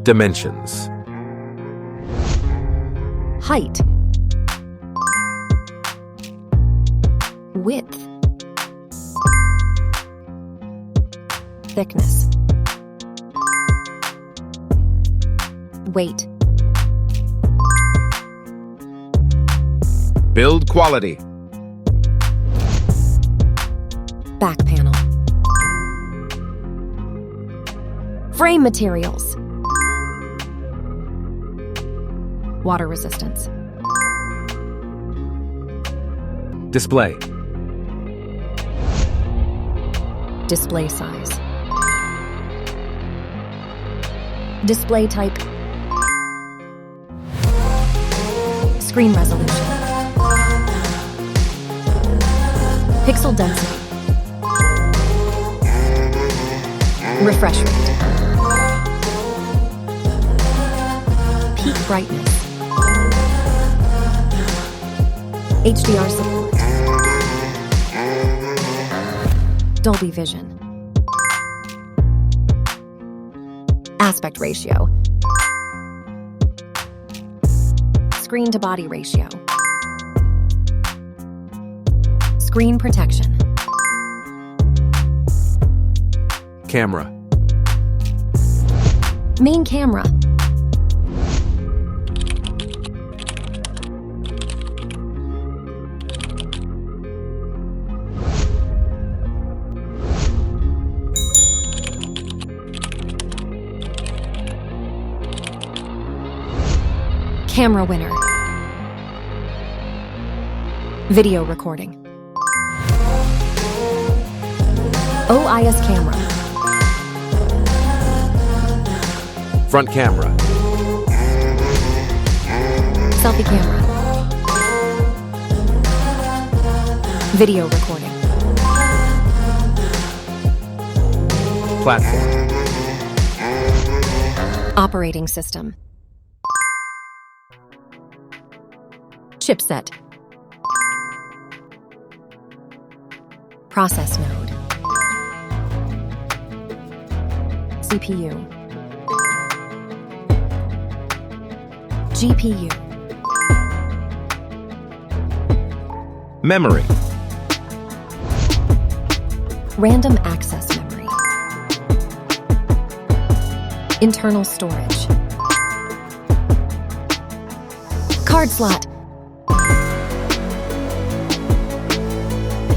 Dimensions. Height. Width. Thickness. Weight. Build quality. Back panel. Frame materials. Water resistance. Display. Display size. Display type. Screen resolution. Pixel density. Refresh rate. Peak brightness. HDR support. Dolby Vision. Aspect ratio. Screen to body ratio. Screen protection. Camera. Main camera. Camera winner. Video recording. OIS camera. Front camera. Selfie camera. Video recording. Platform. Operating system. Chipset. Process node. CPU. GPU. Memory. Random access memory. Internal storage. Card slot.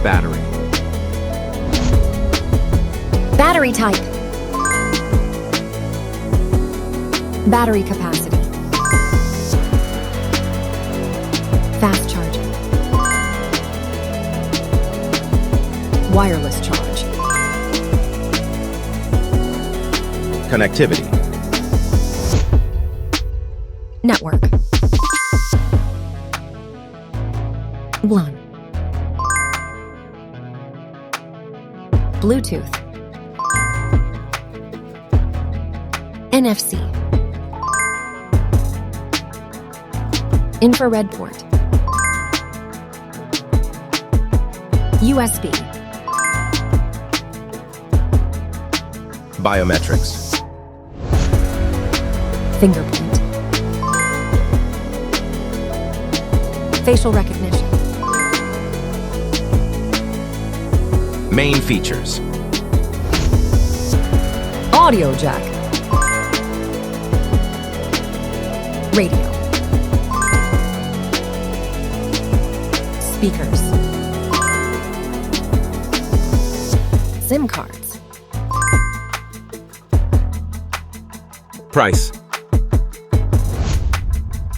Battery. Battery type. Battery capacity. Fast charging. Wireless charge. Connectivity. Network. WLAN. Bluetooth. NFC. Infrared port. USB. Biometrics. Fingerprint. Facial recognition. Main features. Audio jack. Radio. Speakers. SIM cards. Price.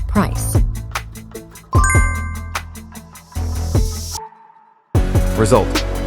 Price. Result.